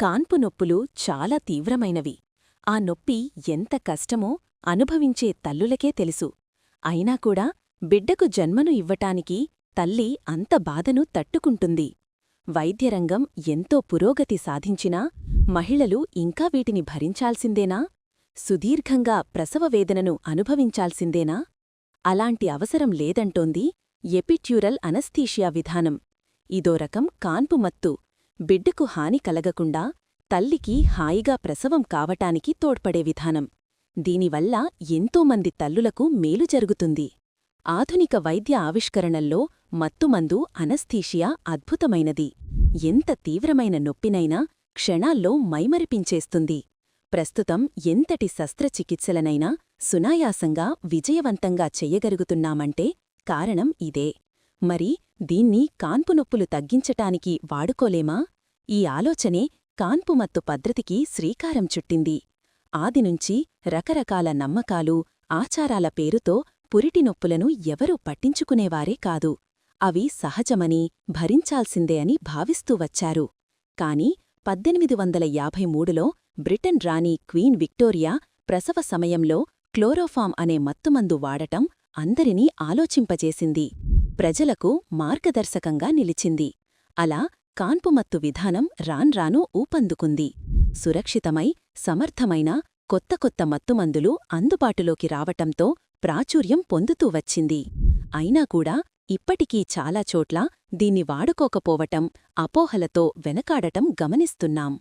కాన్పు నొప్పులు చాలా తీవ్రమైనవి. ఆ నొప్పి ఎంత కష్టమో అనుభవించే తల్లులకే తెలుసు. అయినాకూడా బిడ్డకు జన్మను ఇవ్వటానికి తల్లి అంత బాధను తట్టుకుంటుంది. వైద్యరంగం ఎంతో పురోగతి సాధించినా మహిళలు ఇంకా వీటిని భరించాల్సిందేనా? సుదీర్ఘంగా ప్రసవవేదనను అనుభవించాల్సిందేనా? అలాంటి అవసరం లేదంటోంది ఎపిట్యూరల్ అనస్థీషియా విధానం. ఇదో రకం కాన్పు మత్తు. బిడ్డకు హాని కలగకుండా తల్లికి హాయిగా ప్రసవం కావటానికి తోడ్పడే విధానం. దీనివల్ల ఎంతోమంది తల్లులకు మేలు జరుగుతుంది. ఆధునిక వైద్య ఆవిష్కరణల్లో మత్తుమందు అనస్థీషియా అద్భుతమైనది. ఎంత తీవ్రమైన నొప్పినైనా క్షణాల్లో మైమరిపించేస్తుంది. ప్రస్తుతం ఎంతటి శస్త్రచికిత్సలనైనా సునాయాసంగా విజయవంతంగా చెయ్యగలుగుతున్నామంటే కారణం ఇదే. మరి దీన్ని కాన్పునొప్పులు తగ్గించటానికి వాడుకోలేమా? ఈ ఆలోచనే కాన్పుమత్తు పద్ధతికి శ్రీకారం చుట్టింది. ఆదినుంచి రకరకాల నమ్మకాలు, ఆచారాల పేరుతో పురిటినొప్పులను ఎవరూ పట్టించుకునేవారే కాదు. అవి సహజమని, భరించాల్సిందే అని భావిస్తూ వచ్చారు. కాని 1853లో బ్రిటన్ రాణి క్వీన్ విక్టోరియా ప్రసవ సమయంలో క్లోరోఫామ్ అనే మత్తుమందు వాడటం అందరినీ ఆలోచింపజేసింది. ప్రజలకు మార్గదర్శకంగా నిలిచింది. అలా కాన్పుమత్తు విధానం రాన్రానూ ఊపందుకుంది. సురక్షితమై సమర్థమైన కొత్త కొత్త మత్తుమందులు అందుబాటులోకి రావటంతో ప్రాచుర్యం పొందుతూ వచ్చింది. అయినాకూడా ఇప్పటికీ చాలా చోట్ల దీన్ని వాడుకోకపోవటం, అపోహలతో వెనకాడటం గమనిస్తున్నాం.